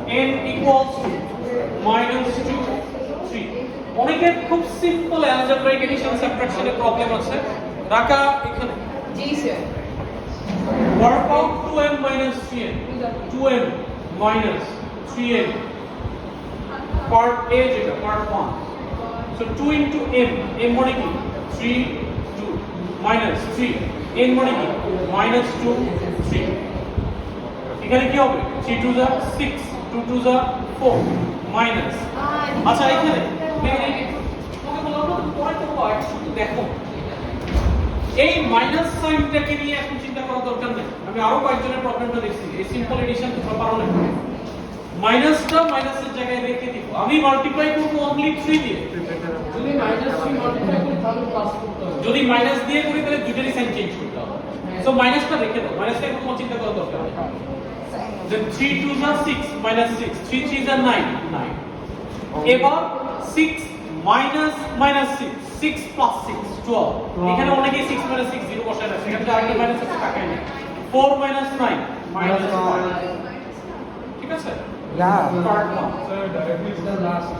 n equals to minus 2 3 অনেকের খুব simple algebraic addition সাবট্রাকশনে problem আছে রাখা এখানে জি sir work out 2n minus 3n 2n minus 3n part a যেটা part 1 so 2 into m m মানে কি 3 2 minus 3 n মানে কি minus 2 3 এখানে কি হবে 3 2 যা 6 2 2 যা 4 মাইনাস আচ্ছা এখানে তোমাকে বললাম না পরে তো পার্ট শুধু দেখো এই মাইনাস সাইনটাকে নিয়ে এখন চিন্তা করার দরকার নেই আমি আরো কয়েকজনের প্রবলেমটা দেখছি এই সিম্পল এডিশন তোমরা পারো না মাইনাসটা মাইনাসের জায়গায় রেখে দিব আমি মাল্টিপ্লাই করব অনলি 3 দিয়ে যদি -3 মাল্টিপ্লাই করি তাহলে প্লাস করতে হবে যদি মাইনাস দিয়ে করি তাহলে দুইটারই সাইন চেঞ্জ করতে হবে সো মাইনাসটা রেখে দাও মাইনাসটা কোনো চিন্তা করার দরকার নেই then 3 2 are 6 minus 6 3 3 are 9 9 এবার 6 minus 6 6 plus 6 12 এখানে অনেকেই 6 minus 6 0 বসায় না সেখানে আরেকটা মাইনাস আছে টাকাই নেই 4 minus 9 minus 1 ঠিক আছে Yeah. part 1 sir directly the last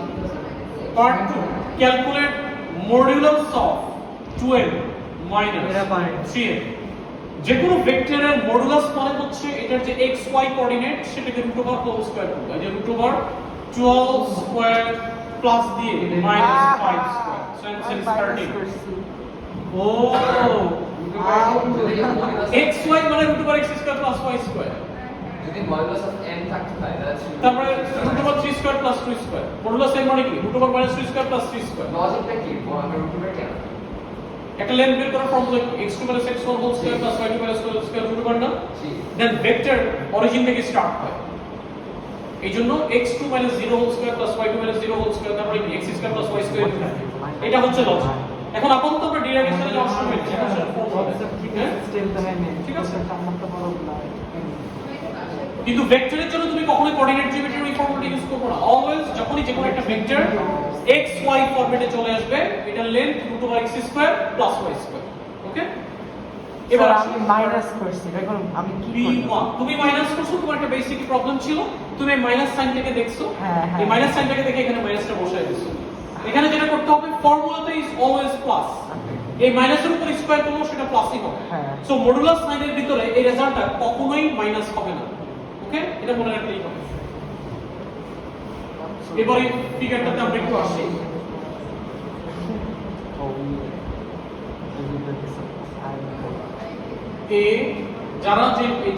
part 2 calculate modulus of 2n minus এটা পারি। 3n যে কোনো ভেক্টরের মডুলাস মানে হচ্ছে এটার যে x y কোঅর্ডিনেট সেটাকে রুট ওভার হোল স্কয়ার করব এই যে রুট ওভার 12 স্কয়ার প্লাস দিয়ে মাইনাস 5 স্কয়ার সো এন্ড 13 ও x y মানে root over x square plus y square যদি মডুলাস অফ n থাকতে হয় তাহলে তারপরে root over 3 square plus 2 square modulus এর মানে কি root over minus 2 square plus 3 square লজিকটা কি আমরা রুট ওভার কেন একটা লেন্থ বের করার formula x2 - x1 whole square plus y2 - y2 square root over না জি দেন ভেক্টর অরিজিন থেকে স্টার্ট হয় এইজন্য x2 - 0 whole square plus y2 - 0 whole square তারপরে x square plus y square এটা হচ্ছে লজিক এখন আপাতত আমরা ডেরিভেশনে যাওয়ার সময় এটা হচ্ছে ফর্মুলা ঠিক আছে কিন্তু ভেক্টরের জন্য তুমি কখনোই কোঅর্ডিনেট জিওমেট্রির এই ফর্মুলাটা ইউজ করবে না অলওয়েজ যখনই যে কোনো একটা ভেক্টর x y ফরম্যাটে চলে আসবে এটা লেন্থ √x² + y² ওকে এবার এবার আমি মাইনাস করছি এখন আমি কি করব b1 তুমি মাইনাস করছো তোমার একটা বেসিক প্রবলেম ছিল তুমি মাইনাস সাইনটাকে দেখছো হ্যাঁ, হ্যাঁ। এই মাইনাস সাইনটাকে দেখে এখানে মাইনাসটা বসায় দিছো এখানে যেটা করতে হবে ফর্মুলাতে ইজ অলওয়েজ প্লাস এই মাইনাসের উপর স্কয়ার করলে সেটা প্লাসই হবে হ্যাঁ। সো মডুলাস সাইনের ভিতরে এই রেজাল্টটা কখনোই মাইনাস হবে না ওকে এটা মনে রাখলেই হবে এবারে ফিগারটাতে আমরা একটু আসি এ যারা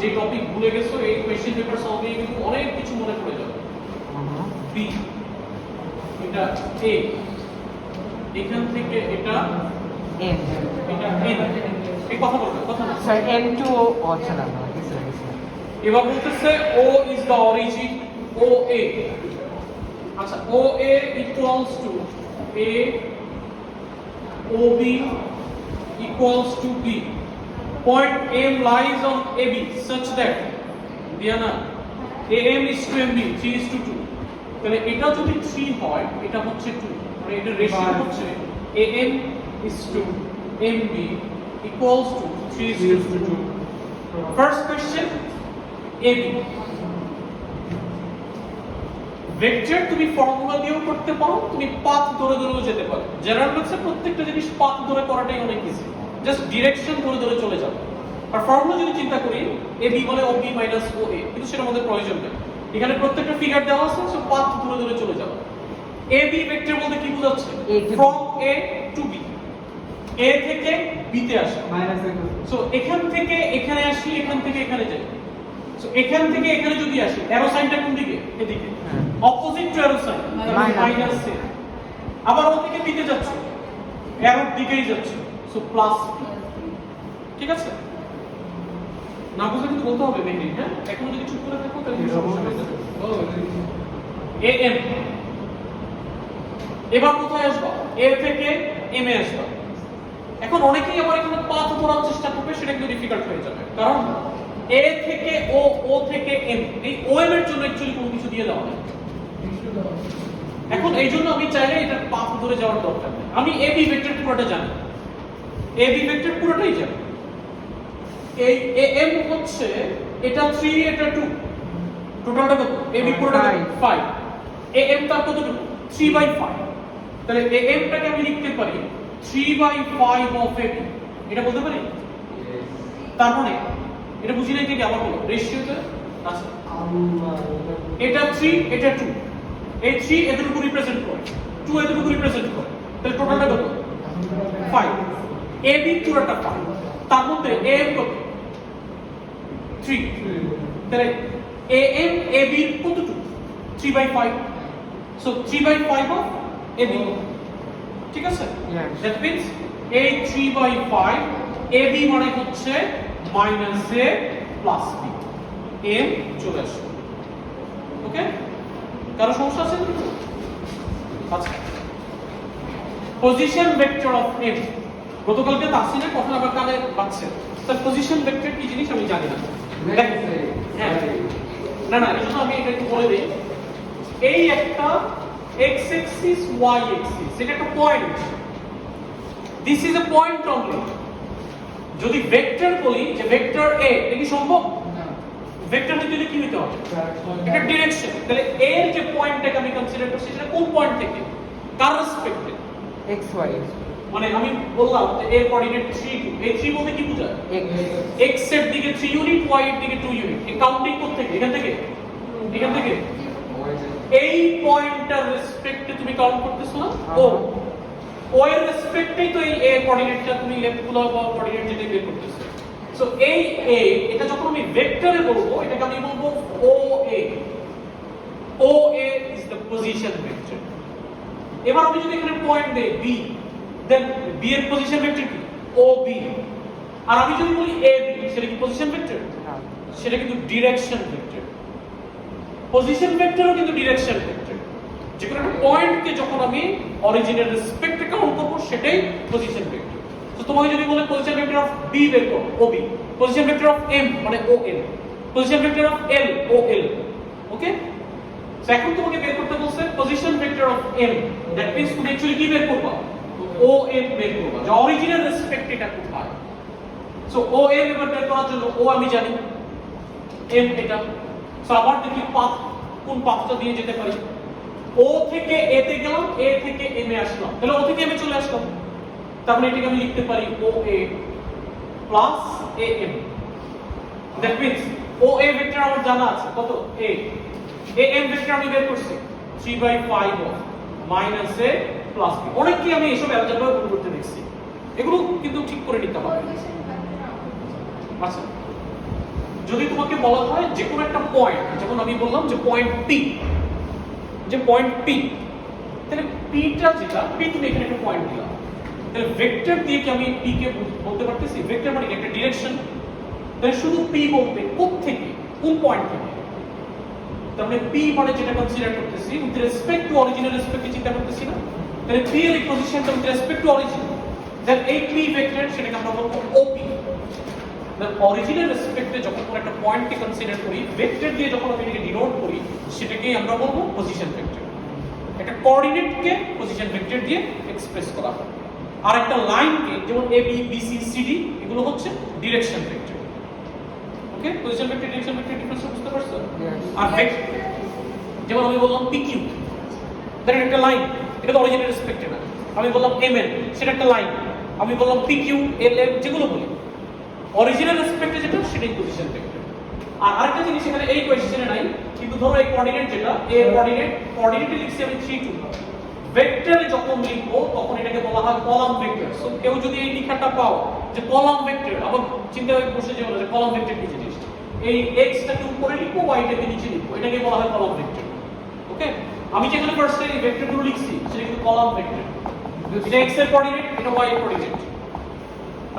যে টপিক ভুলে গেছো এই কোশ্চেন পেপার সলভিং কিন্তু অনেক কিছু মনে পড়ে যাবে বি এটা এ এখান থেকে এটা এন এটা এন এই কথা বলবে কথা না স্যার n2 আচ্ছা না কিছু কিছু এবার বলতেছে O is the origin O A আচ্ছা O A equals to A O B equals to B point M lies on AB such that Diana AM is to MB 3 is to 2 তাহলে এটা যদি 3 হয় এটা হচ্ছে 2 মানে এটা রেশিও হচ্ছে AM is to MB equals to 3 is to 2 first question AB vector তুমি ফর্মুলা দিয়েও করতে পারো তুমি পাথ ধরে ধরেও যেতে পারো জেনারেল ম্যাথসে প্রত্যেকটা জিনিস পাথ ধরে করাটাই অনেক ইজি জাস্ট ডিরেকশন ধরে ধরে চলে যাবে আর ফর্মুলা যদি চিন্তা করি এ বি বলে ও বি মাইনাস ও এ কিন্তু সেটা আমাদের প্রয়োজন নেই এখানে প্রত্যেকটা ফিগার দেওয়া আছে সো পাথ ধরে ধরে চলে যাবে এ বি ভেক্টর বলতে কি বোঝাচ্ছে from a two B A থেকে বি তে আসা মাইনাস সো এখান থেকে এখানে আসি এখান থেকে এখানে যাই সো এখান থেকে এখানে যদি আসি অ্যারো সাইনটা কোন দিকে এদিকে opposite to arrow sign minus A আবার ও থেকে বি তে যাচ্ছে অ্যারোর দিকেই যাচ্ছে সো প্লাস ঠিক আছে না বুঝলে কিন্তু বলতে হবে মেইনলি হ্যাঁ এখন যদি চুপ করে থাকো তাহলে সমস্যা হয়ে যাবে এ এম এবার কোথায় আসবা এ থেকে এম এ আসবা এখন অনেকেই আবার এখানে পাথ ধরার চেষ্টা করবে সেটা কিন্তু ডিফিকাল্ট হয়ে যাবে কারণ এ থেকে ও ও থেকে এম এই ও এম এর জন্য অ্যাকচুয়ালি কোনো কিছু দিয়ে দেওয়া নেই এখন এই জন্য আমি চাইলে এটা পাথ ধরে যাওয়ার দরকার নেই আমি এ বি ভেক্টর পুরোটা জানি এ বি ভেক্টর পুরোটাই জানি এই এ এম হচ্ছে এটা 3 এটা 2 টোটালটা কত এ বি পুরোটা 5 এ এম তার কতটুকু 3/5 তাহলে এ এম টাকে আমি লিখতে পারি 3/5 অফ এ বি এটা বলতে পারি তার মানে এটা বুঝি নাই কি আবার বলো রেশিওতে আছে এটা 3 এটা 2 এই 3 এতটুকু রিপ্রেজেন্ট করে 2 এতটুকু রিপ্রেজেন্ট করে তাহলে টোটালটা কত 5 এ বি পুরোটা 5 তার মধ্যে এ এম কত 3 তাহলে এ এম এ বি কতটুকু 3/5 সো 3/5 অফ এ বি ঠিক আছে Yes. That means a 3/5 A B মানে হচ্ছে minus A plus B M চলে আসে ওকে কারো সমস্যা আছে আচ্ছা পজিশন ভেক্টর অফ এম গতকালকে তাসিনের কথা আবার কানে বাজছে তার পজিশন ভেক্টর কি জিনিস আমি জানি না হ্যাঁ না না এই জন্য আমি এটা একটু বলে দিই এই একটা x axis y axis এটা একটা point this is a point only যদি ভেক্টর বলি যে ভেক্টর a এটা কি সম্ভব ভেক্টর হইতে কি হইতে হবে এটা ডিরেকশন তাহলে a এর যে পয়েন্টটাকে আমি কনসিডার করছি সেটা কোন পয়েন্ট থেকে কার রেসপেক্টে x y মানে আমি বললাম যে এর কোঅর্ডিনেট 3 এই 3 বলতে কি বোঝায় x x এর দিকে 3 ইউনিট y এর দিকে 2 ইউনিট এই কাউন্টিং করতে থেকে এখান থেকে এই পয়েন্টটার রেসপেক্টে তুমি কাউন্ট করতেছো না ও এর রেসপেক্টেই তো এই a কোঅর্ডিনেটটা তুমি লেফট গুলো বা কোঅর্ডিনেট যেটা বের করতেছো সো এই a এটা যখন আমি ভেক্টরে বলবো এটাকে আমি বলবো OA is the position vector এবার আমি যদি এখানে পয়েন্ট দেই b দেন b এর পজিশন ভেক্টর কি OB আর আমি যদি বলি AB সেটা কি পজিশন ভেক্টর সেটা কিন্তু ডিরেকশন ভেক্টর পজিশন ভেক্টরও কিন্তু ডিরেকশন ভেক্টর যে কোনো একটা পয়েন্টকে যখন আমি অরিজিনের রেসপেক্টে কাউন্ট করব সেটাই পজিশন ভেক্টর তো তোমাকে যদি বলে পজিশন ভেক্টর অফ B বের করো OB position vector of M মানে ON position vector of L OL okay so এখন তোমাকে বের করতে বলছে position vector of M that means তুমি অ্যাকচুয়ালি কি বের করবা OM বের করবা যে অরিজিনের রেসপেক্টে এটা কোথায় সো OM এবার বের করার জন্য O আমি জানি M এটা সো আবার দেখি পাথ কোন পাথটা দিয়ে যেতে পারি O থেকে A তে গেলাম A থেকে M এ আসলাম তাহলে O থেকে M এ চলে আসলাম তারপরে এটাকে আমি লিখতে পারি OA plus AM that means OA vector আমার জানা আছে কত A AM ভেক্টর আমি বের করছি 3/5 of minus A plus B অনেককে আমি এসব অ্যালজেব্রা করতে দেখছি এগুলো কিন্তু ঠিক করে নিতে হবে আচ্ছা যদি তোমাকে বলা হয় যে কোনো একটা পয়েন্ট যেমন আমি বললাম যে পয়েন্ট P যে পয়েন্ট P তাহলে P টা যেটা P তুমি এখানে একটা পয়েন্ট দিলাম তাহলে ভেক্টর দিয়ে কি আমি P কে বলতে পারতেছি ভেক্টর মানে একটা ডিরেকশন তাহলে শুধু P বলতে কোথা থেকে কোন পয়েন্ট থেকে তার মানে P মানে যেটা কনসিডার করতেছি উইথ রেসপেক্ট টু অরিজিনাল রেসপেক্টে চিন্তা করতেছি না তাহলে P এর পজিশনটা উইথ রেসপেক্ট টু অরিজিন দেন এই P ভেক্টর সেটাকে আমরা বলবো OP দেন অরিজিনাল রেসপেক্টে যখন আমরা একটা পয়েন্টকে কনসিডার করি ভেক্টর দিয়ে যখন আমি এটাকে ডিনোট করি সেটাকেই আমরা বলবো পজিশন ভেক্টর একটা কোঅর্ডিনেটকে পজিশন ভেক্টর দিয়ে এক্সপ্রেস করা হয় আর একটা লাইনকে যেমন AB BC CD এগুলো হচ্ছে direction vector okay position vector direction vector difference বুঝতে পারছো আর ভেক্টর যেমন আমি বললাম PQ দ্যাট একটা লাইন এটা তো অরিজিনাল রেসপেক্টে না আমি বললাম MN সেটা একটা লাইন আমি বললাম PQ LM যেগুলো বলি অরিজিনাল রেসপেক্টে যেটা সেটাই পজিশন ভেক্টর আর আরেকটা জিনিস এখানে এই কোশ্চেনে নাই কিন্তু ধরো এই কোঅর্ডিনেট যেটা এ কোঅর্ডিনেটে লিখছি আমি 3 2 ভেক্টরে যখন লিখবো তখন এটাকে বলা হয় কলাম ভেক্টর সো কেউ যদি এই লেখাটা পাও যে কলাম ভেক্টর আবার চিন্তা করে বসে যাবে যে কলাম ভেক্টর কি জিনিস এই x টাকে উপরে লিখবো y টাকে নিচে লিখবো এটাকে বলা হয় কলাম ভেক্টর ওকে আমি যেখানে ফার্স্টে এই ভেক্টরগুলো লিখছি সেটা কিন্তু কলাম ভেক্টর এটা x এর কোঅর্ডিনেট এটা y এর কোঅর্ডিনেট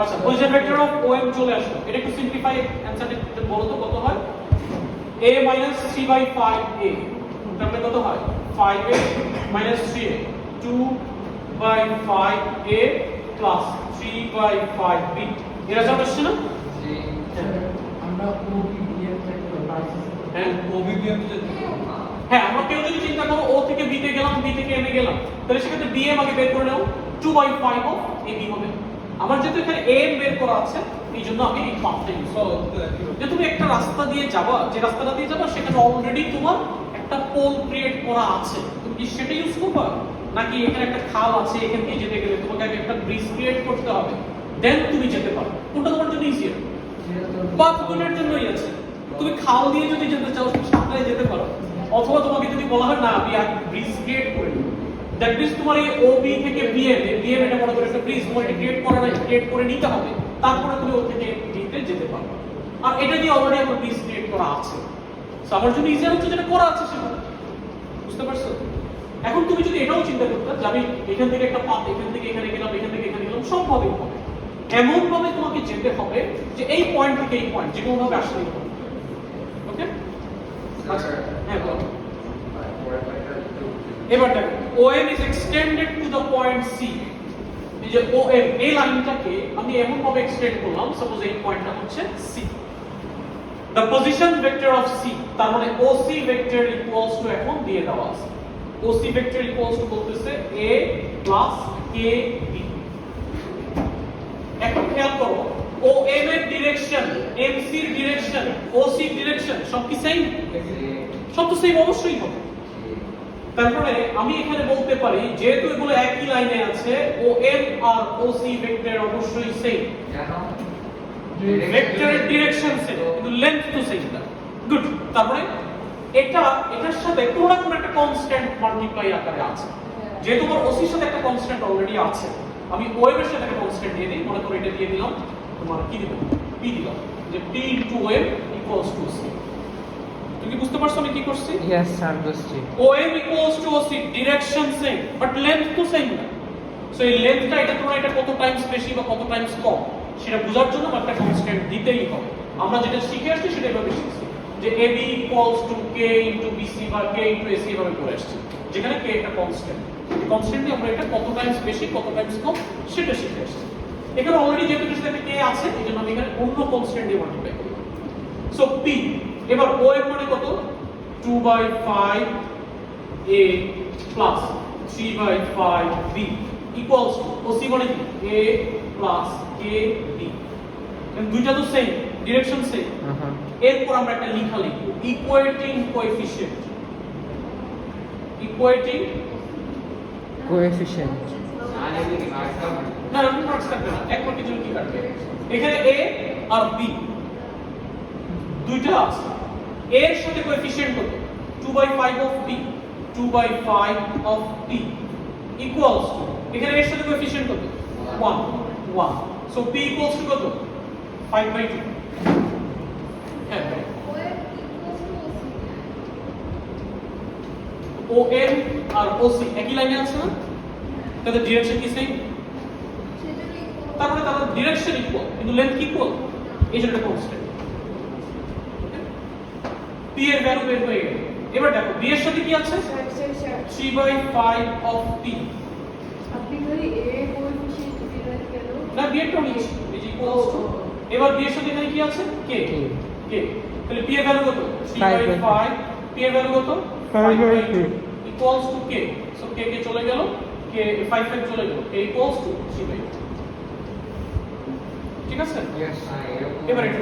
আচ্ছা পজিশন ভেক্টর অফ OM চলে আসলো এটা একটু সিম্পলিফাই অ্যানসারটা বলো তো কত হয় a 3/5a তাহলে কত হয় 5a 3a 2/5a plus 3/5b এরা সব আসছে না আমরা OBBM থেকে হ্যাঁ OBBM হ্যাঁ আমরা কেউ যদি চিন্তা করো O থেকে B তে গেলাম B থেকে M এ গেলাম তাহলে সেক্ষেত্রে BM আগে বের করে নাও 2/5 অফ AB হবে আমার যেহেতু এখানে AM বের করা আছে এই জন্য আমি এই পাথটা ইউজ যে তুমি একটা রাস্তা দিয়ে যাবা, যে রাস্তাটা দিয়ে যাবা সেখানে অলরেডি তোমার একটা পোল ক্রিয়েট করা আছে, তুমি কি সেটা ইউজ করবা, নাকি এখানে একটা খাল আছে এখান দিয়ে যেতে গেলে তোমাকে আগে একটা ব্রিজ ক্রিয়েট করতে হবে দেন তুমি যেতে পারো? কোনটা তোমার জন্য ইজিয়ার? পাথগুলোর জন্যই আছে। তুমি খাল দিয়ে যদি যেতে চাও সাঁতরে যেতে পারো, অথবা তোমাকে যদি বলা হয় না আমি আগে ব্রিজ ক্রিয়েট করে নিই, দ্যাট মিন্স তোমার এই ওবি থেকে বিএম, বিএম এটা মনে করো একটা ব্রিজ তোমার এটা ক্রিয়েট করে নিতে হবে, তারপরে তুমি ও থেকে ডিতে যেতে পারবে। আর এটা দিয়ে অলরেডি আমার ব্রিজ ক্রিয়েট করা আছে, সো আমার জন্য ইজিয়ার হচ্ছে যেটা করা আছে সেটা। বুঝতে পারছো? এখন তুমি যদি এটাও চিন্তা করতে যে আমি এখান থেকে একটা পাথ এখান থেকে এখানে গেলাম, এখান থেকে এখানে গেলাম, সব ভাবে হবে, এমন ভাবে তোমাকে যেতে হবে যে এই পয়েন্ট থেকে এই পয়েন্ট যে কোনো ভাবে আসলেই হবে। ওকে, আচ্ছা হ্যাঁ বলো। এবার দেখো OM is extended to the point C। এই যে OM এই লাইনটাকে আমি এমন ভাবে এক্সটেন্ড করলাম, সাপোজ এই পয়েন্টটা হচ্ছে C, the position vector of C, তার মানে OC vector equals to এখন দিয়ে দেওয়া আছে, OC vector equals to বলতেছে A plus KB। এখন খেয়াল করো OM এর ডিরেকশন, MC এর ডিরেকশন, OC এর ডিরেকশন সব কি সেম? সব তো সেম অবশ্যই হবে। তারপরে আমি এখানে বলতে পারি যেহেতু এগুলো একই লাইনে আছে OM আর OC ভেক্টর অবশ্যই সেম, ভেক্টরের ডিরেকশন সেম কিন্তু লেন্থ তো সেম না। গুড। তারপরে এটার সাথে কোনো না কোনো একটা কনস্ট্যান্ট মাল্টিপ্লাই আকারে আছে, যেহেতু আমার OC এর সাথে একটা কনস্ট্যান্ট অলরেডি আছে, আমি OM এর সাথে একটা কনস্ট্যান্ট দিয়ে দিই, মনে করো এটা দিয়ে দিলাম তোমার কি দিব, P দিলাম, যে P * OM = C। তুমি কি বুঝতে পারছো আমি কি করছি? ইয়েস স্যার বুঝছি। OM = OC, direction same but length তো সেম না। সো এই লেন্থটা এটা তোমার এটা কত টাইমস বেশি বা কত টাইমস কম সেটা বোঝার জন্য একটা কনস্ট্যান্ট দিতেই হবে। আমরা যেটা শিখে আসছি সেটা এভাবে শিখছি যে AB = K * BC বা K * AC এভাবে করে আসছি, যেখানে K একটা কনস্ট্যান্ট, এই কনস্ট্যান্ট দিয়ে আমরা এটা কত টাইমস বেশি কত টাইমস কম সেটা শিখে আসছি। এখানে অলরেডি যেহেতু কিছু একটা K আছে এজন্য আমি এখানে অন্য কনস্ট্যান্ট দিয়ে মাল্টিপ্লাই করব। সো P, এবার OM মানে কত? 2/5 A plus 3/5 B equals to OC মানে কি? A plus KB। দুইটা তো সেম, ডিরেকশন সেম। এরপর আমরা একটা লেখা লিখব ইকুয়েটিং কোএফিশিয়েন্ট। ইকুয়েটিং কোএফিশিয়েন্ট না মার্কস থাকবে না, এক মার্কের জন্য কি কাটবে? এখানে A আর B দুইটা আছে, A এর সাথে কোএফিশিয়েন্ট কত? 2/5 of B, 2/5 of B equals to, এখানে এর সাথে কোএফিশিয়েন্ট কত? 1, 1, so P equals to কত? 5/2। হ্যাঁ OM আর OC একই লাইনে আছে না, তাদের ডিরেকশন কি সেম, তারপরে তাদের ডিরেকশন ইকুয়াল কিন্তু লেন্থ কি ইকুয়াল, এই জন্য এটা কনস্ট্যান্ট। P এর ভ্যালু বের হয়ে গেল। এবার দেখো B এর সাথে কি আছে? 3/5 of P। আপনি খালি A কোএফিশিয়েন্ট দিলেন কেন? না B এর টা নিচ্ছি, এই যে ইকুয়ালস টু, এবার B এর সাথে এখানে কি আছে? K, K, তাহলে P এর ভ্যালু কত? 3/5, P এর ভ্যালু কত? 5/2 equals to K, so K কে চলে গেল, K 5 চলে গেল, K equals to 3/2। ঠিক আছে? Yes, এবার এটা